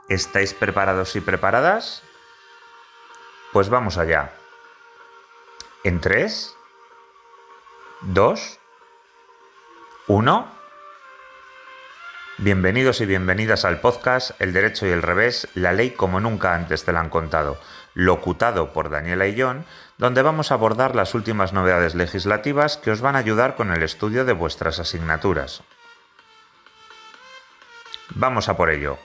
¿Estáis preparados y preparadas? Pues vamos allá. En 3, 2, 1. Bienvenidos y bienvenidas al podcast El Derecho y el Revés, la ley como nunca antes te la han contado, locutado por Daniela y John, donde vamos a abordar las últimas novedades legislativas que os van a ayudar con el estudio de vuestras asignaturas. Vamos a por ello.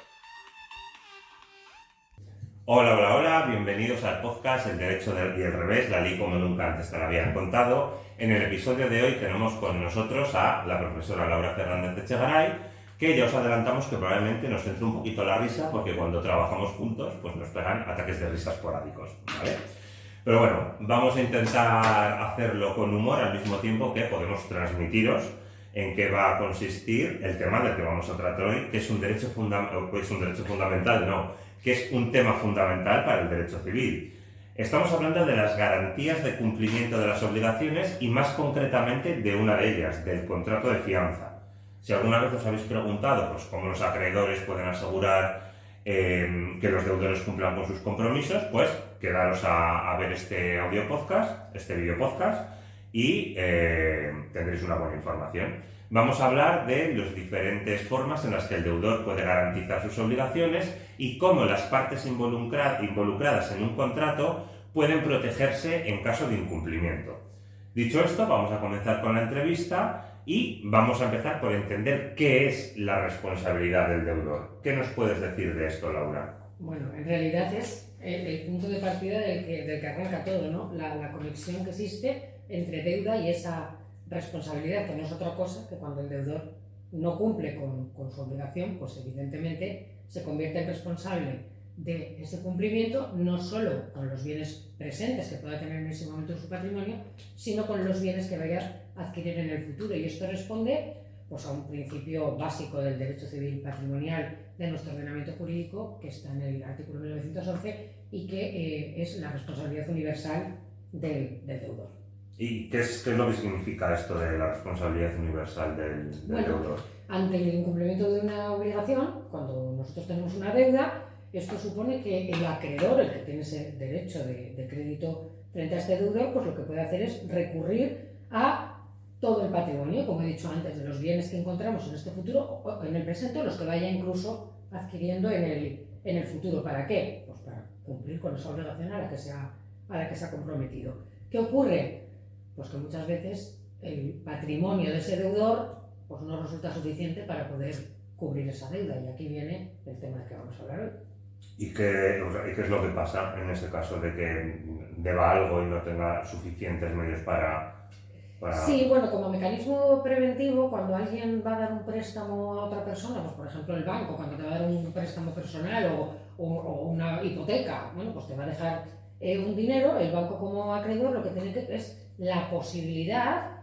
Hola, bienvenidos al podcast El Derecho y el Revés, la ley como nunca antes te la habían contado. En el episodio de hoy tenemos con nosotros a la profesora Laura Fernández Echegaray, que ya os adelantamos que probablemente nos entre un poquito la risa, porque cuando trabajamos juntos pues nos pegan ataques de risa esporádicos, ¿vale? Pero bueno, vamos a intentar hacerlo con humor al mismo tiempo que podemos transmitiros en qué va a consistir el tema del que vamos a tratar hoy, que es un derecho fundamental, que es un tema fundamental para el derecho civil. Estamos hablando de las garantías de cumplimiento de las obligaciones y más concretamente de una de ellas, del contrato de fianza. Si alguna vez os habéis preguntado pues, cómo los acreedores pueden asegurar que los deudores cumplan con sus compromisos, pues quedaros a ver este video podcast y tendréis una buena información. Vamos a hablar de las diferentes formas en las que el deudor puede garantizar sus obligaciones y cómo las partes involucradas en un contrato pueden protegerse en caso de incumplimiento. Dicho esto, vamos a comenzar con la entrevista y vamos a empezar por entender qué es la responsabilidad del deudor. ¿Qué nos puedes decir de esto, Laura? Bueno, en realidad es el punto de partida del que arranca todo, ¿no? La conexión que existe entre deuda y esa responsabilidad, que no es otra cosa que cuando el deudor no cumple con su obligación, pues evidentemente se convierte en responsable de ese cumplimiento, no solo con los bienes presentes que pueda tener en ese momento en su patrimonio, sino con los bienes que vaya a adquirir en el futuro. Y esto responde pues, a un principio básico del derecho civil patrimonial de nuestro ordenamiento jurídico, que está en el artículo 1911 y que es la responsabilidad universal del deudor. ¿Y qué es lo que significa esto de la responsabilidad universal del deudor? Ante el incumplimiento de una obligación, cuando nosotros tenemos una deuda, esto supone que el acreedor, el que tiene ese derecho de crédito frente a este deudor, pues lo que puede hacer es recurrir a todo el patrimonio, como he dicho antes, de los bienes que encontramos en este futuro o en el presente, los que vaya incluso adquiriendo en el futuro. ¿Para qué? Pues para cumplir con esa obligación a la que se ha comprometido. ¿Qué ocurre? Pues que muchas veces el patrimonio de ese deudor pues no resulta suficiente para poder cubrir esa deuda. Y aquí viene el tema del que vamos a hablar hoy. ¿Y qué es lo que pasa en ese caso de que deba algo y no tenga suficientes medios para... Sí, bueno, como mecanismo preventivo, cuando alguien va a dar un préstamo a otra persona, pues por ejemplo el banco, cuando te va a dar un préstamo personal o una hipoteca, bueno, pues te va a dejar un dinero, el banco como acreedor lo que tiene que es la posibilidad,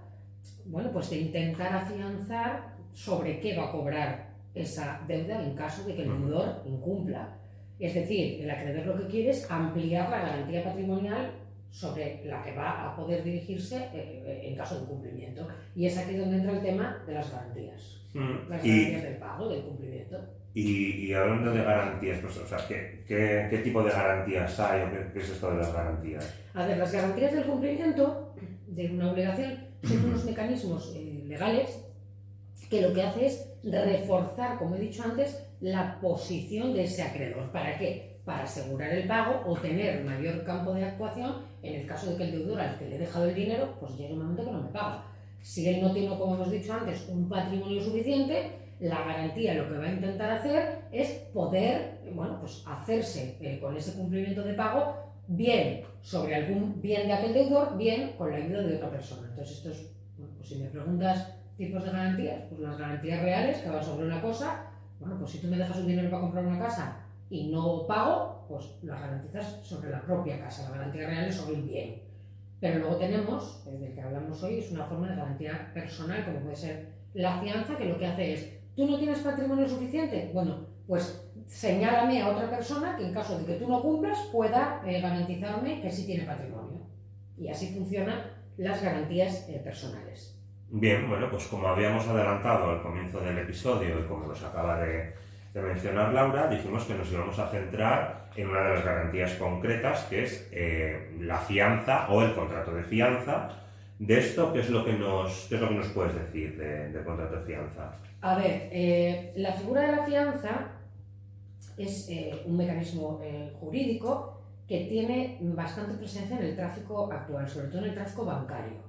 bueno, pues de intentar afianzar sobre qué va a cobrar esa deuda en caso de que el deudor incumpla. Es decir, el acreedor lo que quiere es ampliar la garantía patrimonial sobre la que va a poder dirigirse en caso de incumplimiento. Y es aquí donde entra el tema de las garantías. Las garantías del pago, del cumplimiento. Y hablando de garantías, pues, o sea, ¿qué tipo de garantías hay o qué es esto de las garantías? A ver, las garantías del cumplimiento de una obligación son unos mecanismos legales que lo que hace es reforzar, como he dicho antes, la posición de ese acreedor. ¿Para qué? Para asegurar el pago o tener mayor campo de actuación en el caso de que el deudor al que le he dejado el dinero, pues llegue un momento que no me paga. Si él no tiene, como hemos dicho antes, un patrimonio suficiente, la garantía lo que va a intentar hacer es poder, bueno, pues hacerse con ese cumplimiento de pago, bien sobre algún bien de aquel deudor, bien con la ayuda de otra persona. Entonces esto es, bueno, pues si me preguntas tipos de garantías, pues las garantías reales que van sobre una cosa, bueno, pues si tú me dejas un dinero para comprar una casa y no pago, pues las garantizas sobre la propia casa, la garantía real es sobre un bien. Pero luego tenemos, del que hablamos hoy, es una forma de garantía personal, como puede ser la fianza, que lo que hace es, ¿tú no tienes patrimonio suficiente? Bueno, pues señálame a otra persona que en caso de que tú no cumplas pueda garantizarme que sí tiene patrimonio. Y así funcionan las garantías personales. Bien, bueno, pues como habíamos adelantado al comienzo del episodio y como nos acaba de mencionar, Laura, dijimos que nos íbamos a centrar en una de las garantías concretas, que es la fianza o el contrato de fianza. De esto, ¿qué es lo que nos puedes decir del contrato de fianza? A ver, la figura de la fianza es un mecanismo jurídico que tiene bastante presencia en el tráfico actual, sobre todo en el tráfico bancario.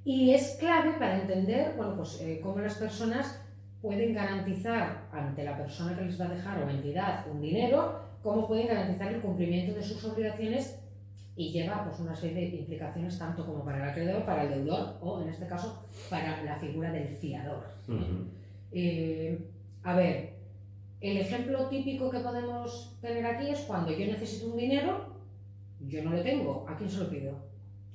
Y es clave para entender, bueno, pues, cómo las personas pueden garantizar ante la persona que les va a dejar o entidad un dinero, cómo pueden garantizar el cumplimiento de sus obligaciones, y lleva pues una serie de implicaciones tanto como para el acreedor, para el deudor o en este caso para la figura del fiador. A ver, el ejemplo típico que podemos tener aquí es cuando yo necesito un dinero, yo no lo tengo, ¿a quién se lo pido?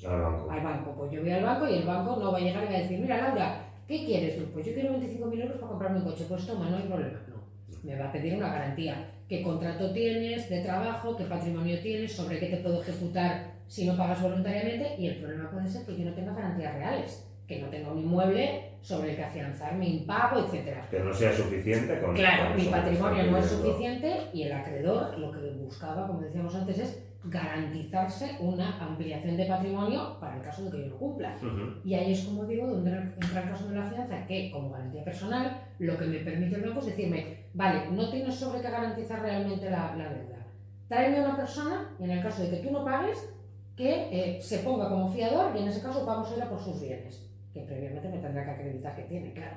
Al banco. Al banco. Pues yo voy al banco y el banco no va a llegar y va a decir, mira Laura, ¿qué quieres? Pues yo quiero 25.000 euros para comprarme un coche. Pues toma, no hay problema. No, me va a pedir una garantía. ¿Qué contrato tienes de trabajo? ¿Qué patrimonio tienes? ¿Sobre qué te puedo ejecutar si no pagas voluntariamente? Y el problema puede ser que yo no tenga garantías reales, que no tenga un inmueble sobre el que afianzar mi impago, etc. Que no sea suficiente con... Claro, con mi eso que patrimonio está no es pidiendo. suficiente y el acreedor lo que buscaba, como decíamos antes, es garantizarse una ampliación de patrimonio para el caso de que yo no cumpla. Y ahí es, como digo, donde entra el caso de la fianza, que como garantía personal lo que me permite el banco es decirme, vale, no tienes sobre qué garantizar realmente la deuda, tráeme a una persona y en el caso de que tú no pagues, que se ponga como fiador y en ese caso vamos a ir a por sus bienes, que previamente me tendrá que acreditar que tiene, claro.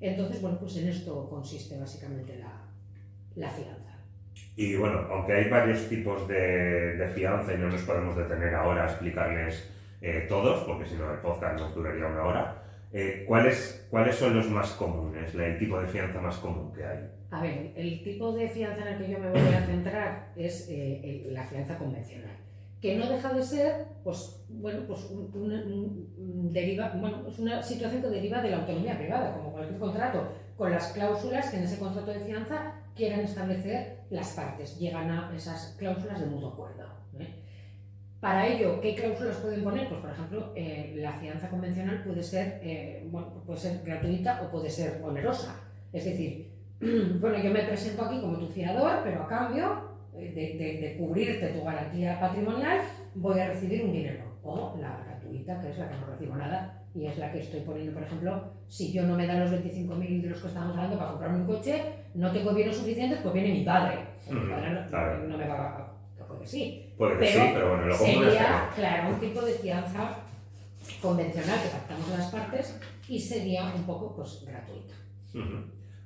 Entonces, bueno, pues en esto consiste básicamente la fianza. Y bueno, aunque hay varios tipos de fianza y no nos podemos detener ahora a explicarles todos, porque si no el podcast nos duraría una hora, ¿cuáles son los más comunes, el tipo de fianza más común que hay? A ver, el tipo de fianza en el que yo me voy a centrar es la fianza convencional, que no deja de ser, pues, bueno, pues es una situación que deriva de la autonomía privada, como cualquier contrato, con las cláusulas que en ese contrato de fianza quieran establecer las partes. Llegan a esas cláusulas de mutuo acuerdo. Para ello, ¿qué cláusulas pueden poner? Pues, por ejemplo, la fianza convencional puede ser gratuita o puede ser onerosa. Es decir, bueno, yo me presento aquí como tu fiador, pero a cambio de cubrirte tu garantía patrimonial, voy a recibir un dinero. O la gratuita, que es la que no recibo nada, y es la que estoy poniendo, por ejemplo, si yo no me dan los 25.000 de los que estábamos hablando para comprarme un coche, no tengo bienes suficientes, pues viene mi padre. Mi padre no me va a... Puede sí. Puede que sí, pero bueno, lo común sería, claro, un tipo de fianza convencional que pactamos las partes y sería un poco, pues, gratuita.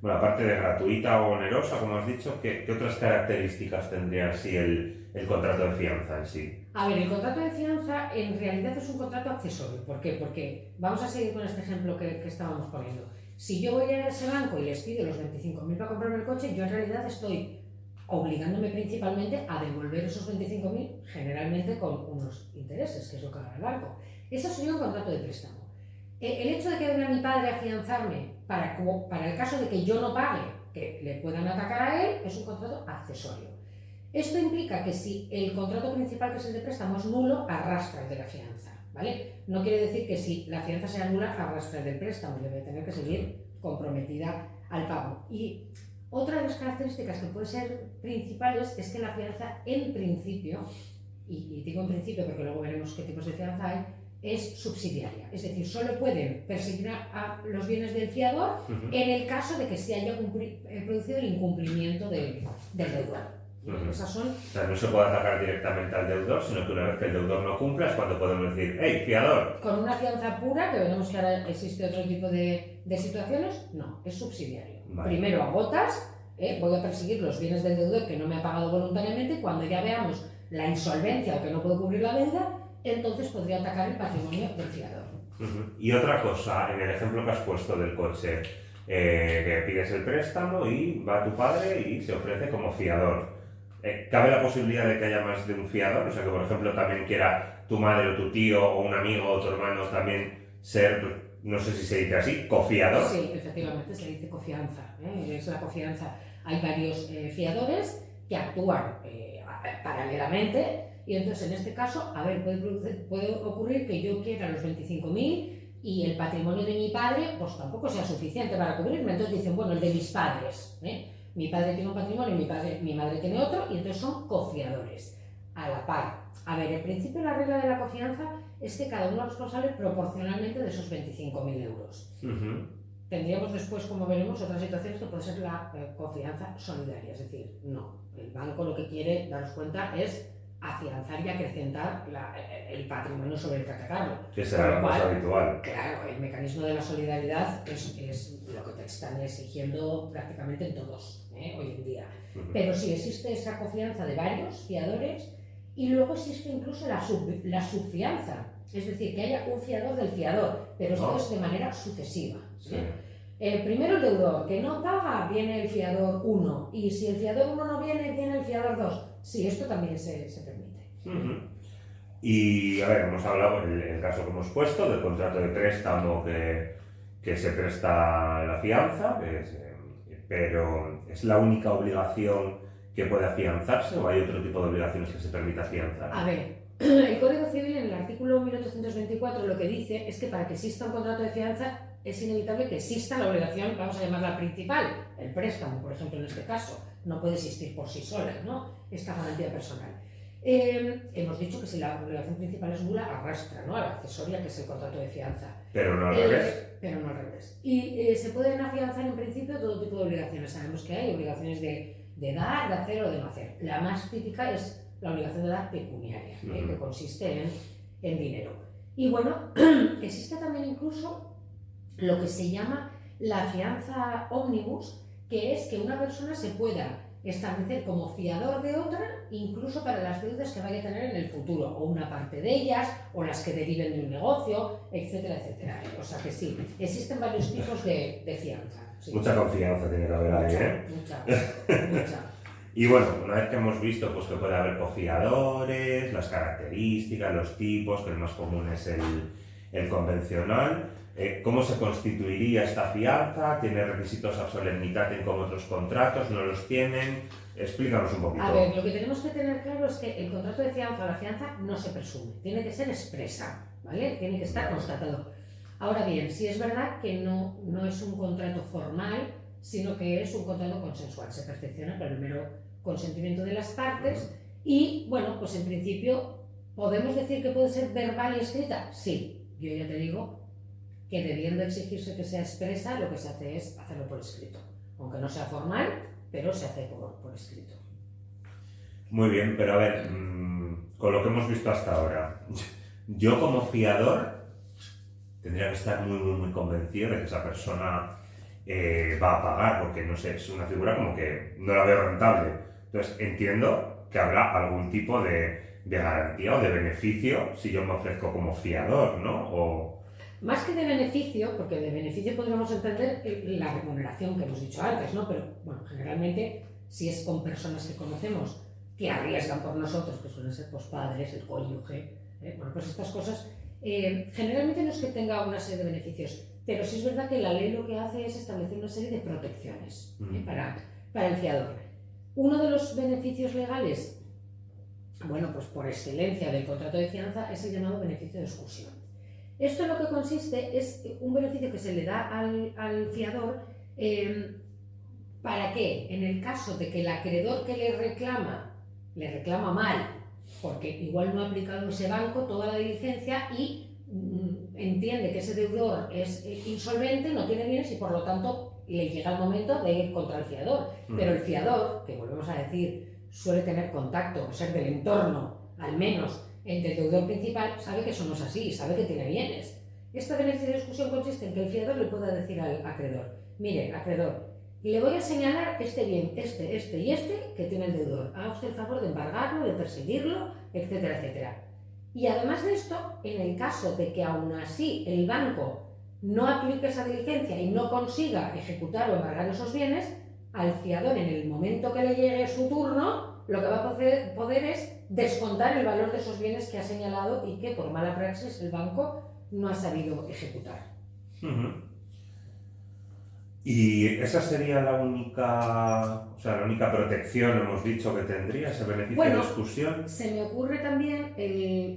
Bueno, aparte de gratuita o onerosa, como has dicho, ¿qué otras características tendría así el contrato de fianza en sí? A ver, el contrato de fianza en realidad es un contrato accesorio. ¿Por qué? Porque vamos a seguir con este ejemplo que estábamos poniendo. Si yo voy a ese banco y les pido los 25.000 para comprarme el coche, yo en realidad estoy obligándome principalmente a devolver esos 25.000, generalmente con unos intereses, que es lo que gana el banco. Eso sería un contrato de préstamo. El hecho de que venga mi padre a fianzarme para el caso de que yo no pague, que le puedan atacar a él, es un contrato accesorio. Esto implica que si el contrato principal, que es el de préstamo, es nulo, arrastra el de la fianza, ¿vale? No quiere decir que si la fianza sea nula, arrastra el del préstamo, debe tener que seguir comprometida al pago. Y otra de las características que puede ser principales es que la fianza, en principio, y digo en principio porque luego veremos qué tipos de fianza hay, es subsidiaria. Es decir, solo pueden perseguir a los bienes del fiador en el caso de que se haya producido el incumplimiento del deudor. Esas son... O sea, no se puede atacar directamente al deudor, sino que una vez que el deudor no cumpla es cuando podemos decir, ¡hey, fiador! Con una fianza pura, que veremos que ahora existe otro tipo de situaciones, no, es subsidiario. Vale. Primero agotas, voy a perseguir los bienes del deudor que no me ha pagado voluntariamente, cuando ya veamos la insolvencia o que no puedo cubrir la deuda, entonces podría atacar el patrimonio del fiador. Y otra cosa, en el ejemplo que has puesto del coche, que pides el préstamo y va tu padre y se ofrece como fiador. ¿Cabe la posibilidad de que haya más de un fiador? O sea, que por ejemplo también quiera tu madre o tu tío o un amigo o tu hermano también ser, no sé si se dice así, cofiador. Sí, efectivamente, se dice confianza, es la confianza. Hay varios fiadores que actúan paralelamente y entonces en este caso, a ver, puede ocurrir que yo quiera los 25.000 y el patrimonio de mi padre pues tampoco sea suficiente para cubrirme, entonces dicen, bueno, el de mis padres, mi padre tiene un patrimonio, mi madre tiene otro, y entonces son cofiadores, a la par. A ver, en principio la regla de la cofianza es que cada uno es responsable proporcionalmente de esos 25.000 euros. Tendríamos después, como veremos, otras situaciones que puede ser la confianza solidaria, es decir, no, el banco lo que quiere, daros cuenta, es afianzar y acrecentar el patrimonio sobre el que atacarlo. Que será lo más habitual. Claro, el mecanismo de la solidaridad es lo que te están exigiendo prácticamente en todos, hoy en día. Pero sí existe esa confianza de varios fiadores y luego existe incluso la subfianza, es decir, que haya un fiador del fiador, pero esto es de manera sucesiva. Sí. Primero el deudor, que no paga, viene el fiador 1, y si el fiador 1 no viene, viene el fiador 2. Sí, esto también se permite. Y a ver, hemos hablado el caso que hemos puesto del contrato de préstamo que se presta la fianza, pero ¿es la única obligación que puede afianzarse o hay otro tipo de obligaciones que se permita afianzar? A ver, el Código Civil en el artículo 1824 lo que dice es que para que exista un contrato de fianza es inevitable que exista la obligación, vamos a llamarla principal, el préstamo, por ejemplo, en este caso. No puede existir por sí sola, ¿no?, esta garantía personal. Hemos dicho que si la obligación principal es nula, arrastra, ¿no?, a la accesoria, que es el contrato de fianza. Pero no al revés. Pero no al revés. Y se pueden afianzar en principio todo tipo de obligaciones. Sabemos que hay obligaciones de dar, de hacer o de no hacer. La más típica es la obligación de dar pecuniaria, que consiste en dinero. Y bueno, existe también incluso lo que se llama la fianza ómnibus, que es que una persona se pueda establecer como fiador de otra, incluso para las deudas que vaya a tener en el futuro, o una parte de ellas, o las que deriven de un negocio, etcétera, etcétera. O sea que sí, existen varios tipos de fianza. Sí. Mucha confianza tiene que haber ahí, ¿eh? Mucha. Y bueno, una vez que hemos visto pues, que puede haber cofiadores, las características, los tipos, que el más común es el convencional, ¿cómo se constituiría esta fianza? ¿Tiene requisitos a solemnitate como otros contratos? ¿No los tienen? Explícanos un poquito. A ver, lo que tenemos que tener claro es que el contrato de fianza o la fianza no se presume, tiene que ser expresa, ¿vale? Tiene que estar constatado. Ahora bien, sí es verdad que no es un contrato formal, sino que es un contrato consensual, se perfecciona por el mero consentimiento de las partes y, bueno, pues en principio, ¿podemos decir que puede ser verbal y escrita? Sí, yo ya te digo que debiendo exigirse que sea expresa, lo que se hace es hacerlo por escrito, aunque no sea formal, pero se hace por escrito. Muy bien, pero a ver, con lo que hemos visto hasta ahora, yo como fiador tendría que estar muy convencido de que esa persona va a pagar, porque no sé, es una figura como que no la veo rentable. Entonces entiendo que habrá algún tipo de garantía o de beneficio si yo me ofrezco como fiador, ¿no? Más que de beneficio, porque de beneficio podríamos entender la remuneración que hemos dicho antes, ¿no? Pero, bueno, generalmente, si es con personas que conocemos, que arriesgan por nosotros, que suelen ser pues, padres, el cónyuge, bueno, pues estas cosas, generalmente no es que tenga una serie de beneficios, pero sí es verdad que la ley lo que hace es establecer una serie de protecciones para el fiador. Uno de los beneficios legales, bueno, pues por excelencia del contrato de fianza, es el llamado beneficio de exclusión. Esto en lo que consiste es un beneficio que se le da al fiador para que, en el caso de que el acreedor que le reclama mal, porque igual no ha aplicado ese banco toda la diligencia y entiende que ese deudor es insolvente, no tiene bienes y por lo tanto le llega el momento de ir contra el fiador. Pero el fiador, que volvemos a decir, suele tener contacto, ser del entorno, al menos, entre el deudor principal, sabe que eso no es así, sabe que tiene bienes. Este beneficio de exclusión consiste en que el fiador le pueda decir al acreedor: mire, acreedor, le voy a señalar este bien, este y este que tiene el deudor. Haga usted el favor de embargarlo, de perseguirlo, etcétera, etcétera. Y además de esto, en el caso de que aún así el banco no aplique esa diligencia y no consiga ejecutar o embargar esos bienes, al fiador, en el momento que le llegue su turno, lo que va a poder es descontar el valor de esos bienes que ha señalado y que por mala praxis el banco no ha sabido ejecutar. Y esa sería la única protección, hemos dicho, que tendría ese beneficio de exclusión. Se me ocurre también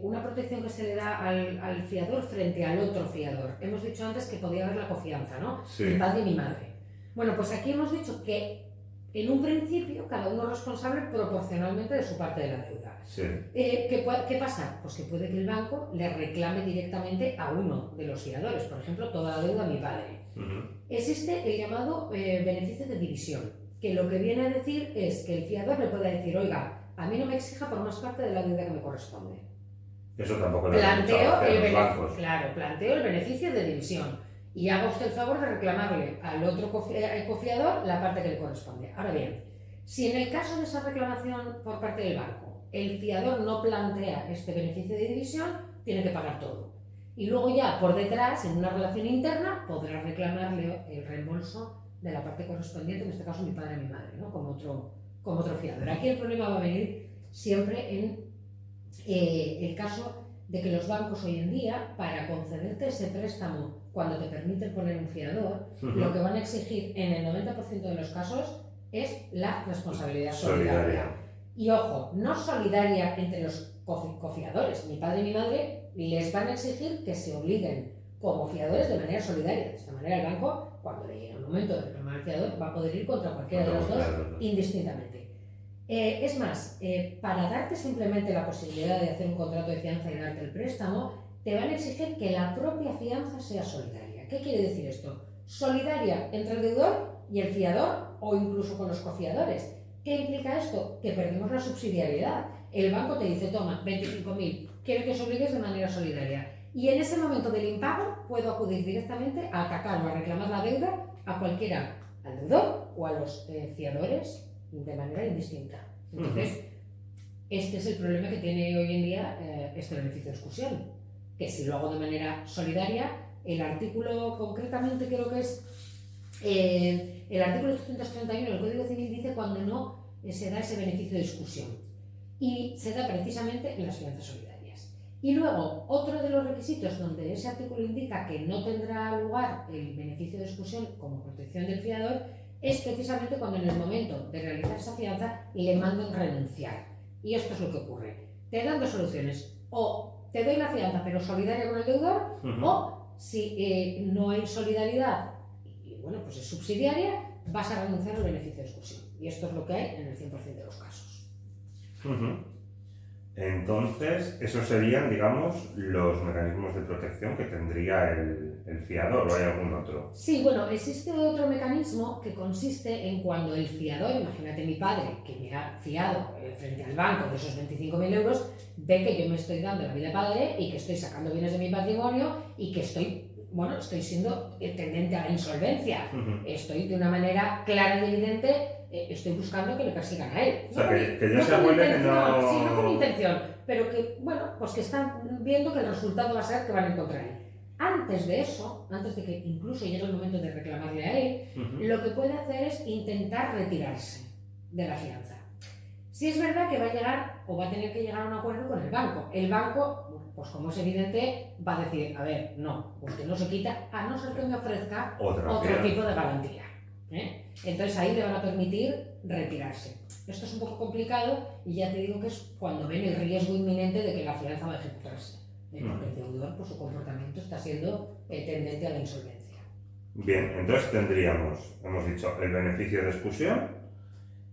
una protección que se le da al fiador frente al otro fiador. Hemos dicho antes que podía haber la confianza, ¿no? Sí. Mi padre y mi madre. Bueno, pues aquí hemos dicho que en un principio, cada uno es responsable proporcionalmente de su parte de la deuda. Sí. ¿Qué pasa? Pues que puede que el banco le reclame directamente a uno de los fiadores, por ejemplo, toda la deuda a mi padre. Existe el llamado beneficio de división, que lo que viene a decir es que el fiador le puede decir, oiga, a mí no me exija por más parte de la deuda que me corresponde. Eso tampoco lo han escuchado hacer los bancos. Claro, planteo el beneficio de división y haga usted el favor de reclamarle al otro cofiador la parte que le corresponde. Ahora bien, si en el caso de esa reclamación por parte del banco el fiador no plantea este beneficio de división, tiene que pagar todo. Y luego ya por detrás, en una relación interna, podrá reclamarle el reembolso de la parte correspondiente, en este caso mi padre y mi madre, ¿no? como otro fiador. Aquí el problema va a venir siempre en el caso de que los bancos hoy en día, para concederte ese préstamo cuando te permiten poner un fiador, lo que van a exigir en el 90% de los casos es la responsabilidad solidaria. Y ojo, no solidaria entre los cofiadores. Mi padre y mi madre les van a exigir que se obliguen como fiadores de manera solidaria. De esta manera el banco, cuando le llegue el momento de reclamar al fiador, va a poder ir contra cualquiera de los dos indistintamente. Es más, para darte simplemente la posibilidad de hacer un contrato de fianza y darte el préstamo, te van a exigir que la propia fianza sea solidaria. ¿Qué quiere decir esto? Solidaria entre el deudor y el fiador o incluso con los cofiadores. ¿Qué implica esto? Que perdemos la subsidiariedad. El banco te dice, toma, 25.000, quiero que os obligues de manera solidaria. Y en ese momento del impago puedo acudir directamente a atacar o a reclamar la deuda a cualquiera, al deudor o a los fiadores, de manera indistinta. Entonces, este es el problema que tiene hoy en día este beneficio de exclusión, que si lo hago de manera solidaria, el artículo concretamente creo que es el artículo 831 del Código Civil dice cuando no se da ese beneficio de exclusión y se da precisamente en las fianzas solidarias. Y luego, otro de los requisitos donde ese artículo indica que no tendrá lugar el beneficio de exclusión como protección del fiador es precisamente cuando en el momento de realizar esa fianza le manden renunciar. Y esto es lo que ocurre. Te dan dos soluciones. O te doy la fianza pero solidaria con el deudor, o si no hay solidaridad y bueno, pues es subsidiaria, vas a renunciar al beneficio de exclusión. Y esto es lo que hay en el 100% de los casos. Entonces, esos serían, digamos, los mecanismos de protección que tendría el fiador, ¿o hay algún otro? Sí, bueno, existe otro mecanismo que consiste en cuando el fiador, imagínate mi padre, que me ha fiado frente al banco de esos 25.000 euros, ve que yo me estoy dando la vida padre y que estoy sacando bienes de mi patrimonio y que estoy siendo tendente a la insolvencia. Estoy de una manera clara y evidente, estoy buscando que le persigan a él. O sea, que ya se acuerde que no... Sí, no con intención, pero que, bueno, pues que están viendo que el resultado va a ser que van en contra de él. Antes de eso, antes de que incluso llegue el momento de reclamarle a él, lo que puede hacer es intentar retirarse de la fianza. Si es verdad que va a llegar o va a tener que llegar a un acuerdo con el banco. El banco, pues como es evidente, va a decir, a ver, no, usted no se quita, a no ser que me ofrezca otro tipo de garantía. Entonces ahí le van a permitir retirarse. Esto es un poco complicado y ya te digo que es cuando ven el riesgo inminente de que la fianza va a ejecutarse. Porque el deudor, por su comportamiento, está siendo tendente a la insolvencia. Bien, entonces tendríamos, hemos dicho, el beneficio de exclusión,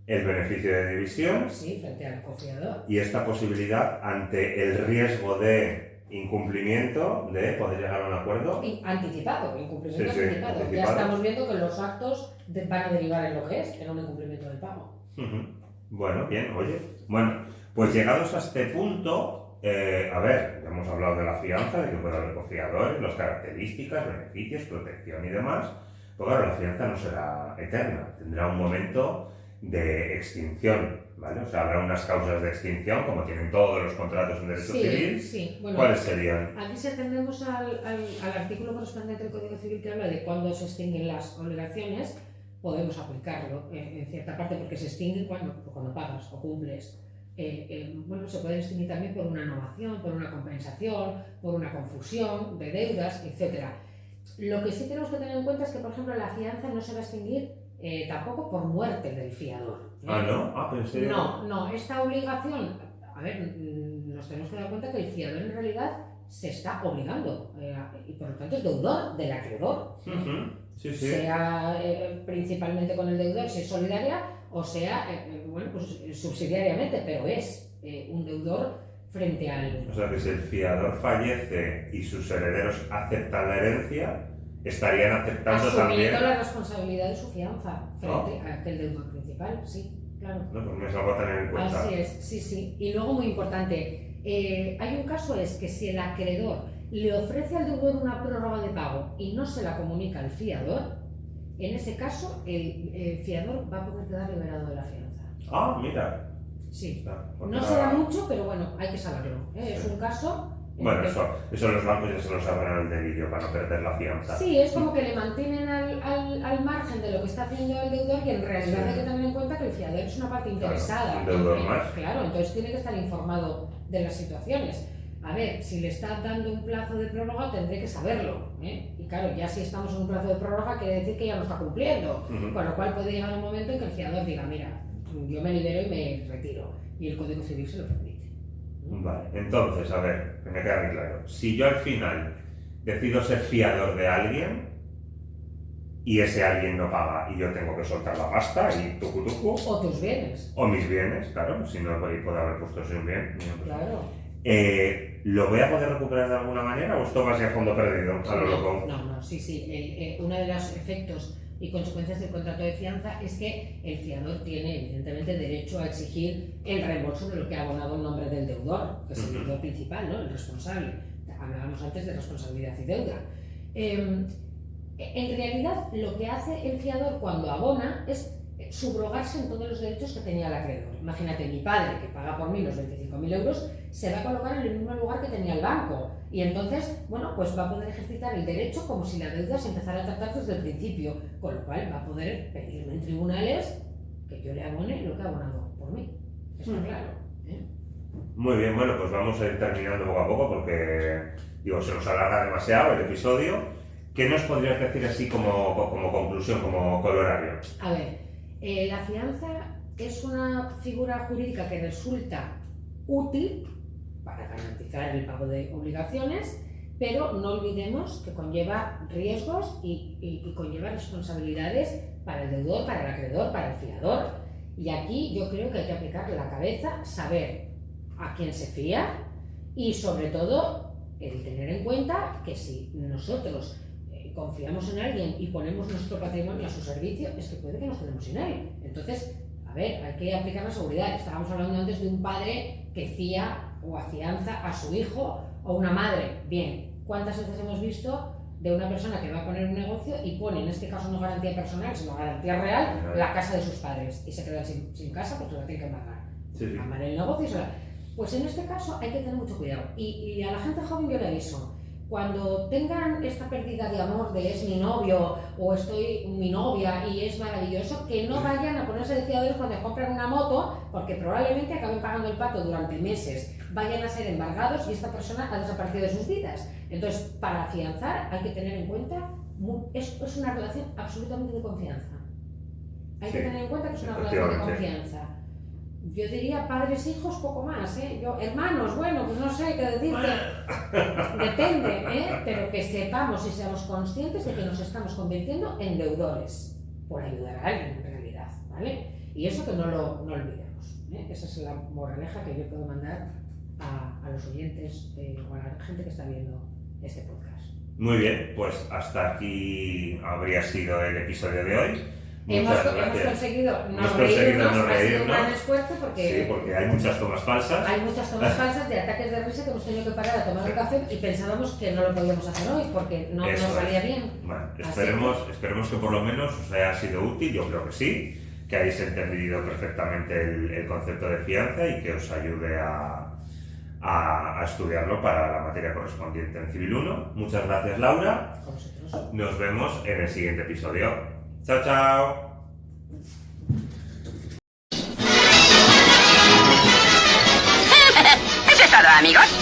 el beneficio de división, sí, frente al cofiador, y esta posibilidad ante el riesgo de incumplimiento de poder llegar a un acuerdo. Anticipado, incumplimiento anticipado. Ya estamos viendo que los actos van a derivar en lo que es, en un incumplimiento del pago. Bueno, bien, oye. Bueno, pues llegados a este punto, a ver, ya hemos hablado de la fianza, de que puede haber cofiadores, las características, beneficios, protección y demás. Pero claro, la fianza no será eterna, tendrá un momento de extinción, ¿vale? O sea, habrá unas causas de extinción, como tienen todos los contratos en derecho civil. Sí. Bueno, ¿cuáles serían? Aquí si atendemos al artículo correspondiente del Código Civil que habla de cuándo se extinguen las obligaciones, podemos aplicarlo en cierta parte, porque se extinguen cuando pagas o cumples. Se pueden extinguir también por una innovación, por una compensación, por una confusión de deudas, etc. Lo que sí tenemos que tener en cuenta es que, por ejemplo, la fianza no se va a extinguir tampoco por muerte del fiador. ¿No? No, esta obligación, a ver, nos tenemos que dar cuenta que el fiador en realidad se está obligando y por lo tanto es deudor del acreedor. Sí, sí. Sea principalmente con el deudor, si es solidaria, o sea, bueno, pues subsidiariamente, pero es un deudor frente al... O sea que si el fiador fallece y sus herederos aceptan la herencia, estarían aceptando asumiendo también... la responsabilidad de su fianza frente a aquel deudor principal, sí, claro. No, pues me es algo a tener en cuenta. Así es, sí, sí. Y luego, muy importante, hay un caso, es que si el acreedor le ofrece al deudor una prórroga de pago y no se la comunica al fiador, en ese caso el fiador va a poder quedar liberado de la fianza. Ah, mira. Sí. Porque No se da mucho, pero bueno, hay que saberlo. Sí. Es un caso... Bueno, eso los bancos ya se lo sabrán el delito para no perder la fianza. Sí, es como que le mantienen al margen de lo que está haciendo el deudor, y en realidad hay que tener en cuenta que el fiador es una parte interesada. Claro, un deudor más. Claro, entonces tiene que estar informado de las situaciones. A ver, si le está dando un plazo de prórroga, tendré que saberlo, ¿eh? Y claro, ya si estamos en un plazo de prórroga, quiere decir que ya no está cumpliendo. Con lo cual puede llegar un momento en que el fiador diga, mira, yo me libero y me retiro. Y el Código Civil se lo permite. Vale, entonces, a ver, que me queda muy claro. Si yo al final decido ser fiador de alguien y ese alguien no paga y yo tengo que soltar la pasta y tucu, O tus bienes. o mis bienes, claro, si no puedo haber puesto sin bien. Claro. ¿Lo voy a poder recuperar de alguna manera o esto va a ser a fondo perdido? A lo loco. No, sí. Uno de los efectos y consecuencias del contrato de fianza es que el fiador tiene evidentemente derecho a exigir el reembolso de lo que ha abonado en nombre del deudor, que es el deudor principal, ¿no? El responsable. Hablábamos antes de responsabilidad y deuda. En realidad, lo que hace el fiador cuando abona es subrogarse en todos los derechos que tenía el acreedor. Imagínate, mi padre, que paga por mí los 25.000 euros, se va a colocar en el mismo lugar que tenía el banco. Y entonces, bueno, pues va a poder ejercitar el derecho como si la deuda se empezara a tratar desde el principio. Con lo cual va a poder pedirme en tribunales que yo le abone lo que ha abonado por mí. Está claro, ¿eh? Muy bien, bueno, pues vamos a ir terminando poco a poco porque, digo, se nos alarga demasiado el episodio. ¿Qué nos podrías decir así como conclusión, como colorario? A ver, la fianza es una figura jurídica que resulta útil para garantizar el pago de obligaciones, pero no olvidemos que conlleva riesgos y conlleva responsabilidades para el deudor, para el acreedor, para el fiador. Y aquí yo creo que hay que aplicar la cabeza, saber a quién se fía y sobre todo el tener en cuenta que si nosotros confiamos en alguien y ponemos nuestro patrimonio a su servicio, es que puede que nos quedemos sin él. Entonces, a ver, hay que aplicar la seguridad. Estábamos hablando antes de un padre que fía o afianza a su hijo o una madre. Bien, ¿cuántas veces hemos visto de una persona que va a poner un negocio y pone, en este caso no garantía personal, sino garantía real, la casa de sus padres y se queda sin casa porque se la tiene que pagar? Sí. Amar el negocio y se la... Pues en este caso hay que tener mucho cuidado. Y a la gente joven yo le aviso, cuando tengan esta pérdida de amor de es mi novio o estoy mi novia y es maravilloso, que no vayan a ponerse de fiadores cuando compran una moto, porque probablemente acaben pagando el pato durante meses, vayan a ser embargados y esta persona ha desaparecido de sus vidas. Entonces, para afianzar hay que tener en cuenta, es una relación absolutamente de confianza. Hay que tener en cuenta que es una relación de confianza. Yo diría padres, hijos, poco más, ¿eh? Hermanos, bueno, pues no sé qué decirte. Depende, ¿eh? Pero que sepamos y seamos conscientes de que nos estamos convirtiendo en deudores por ayudar a alguien en realidad, ¿vale? Y eso que no lo olvidemos, ¿eh? Esa es la moraleja que yo puedo mandar a los oyentes o a la gente que está viendo este podcast. Muy bien, pues hasta aquí habría sido el episodio de hoy. Hemos conseguido no reírnos, ha sido un gran esfuerzo porque hay muchas tomas falsas. Hay muchas tomas falsas de ataques de risa que hemos tenido que parar a tomar un café y pensábamos que no lo podíamos hacer hoy porque no nos salía bien. Bueno, esperemos que por lo menos os haya sido útil, yo creo que sí, que hayáis entendido perfectamente el concepto de fianza y que os ayude a estudiarlo para la materia correspondiente en Civil 1. Muchas gracias, Laura. Con vosotros. Nos vemos en el siguiente episodio. Chao, chao. Eso es todo, amigos.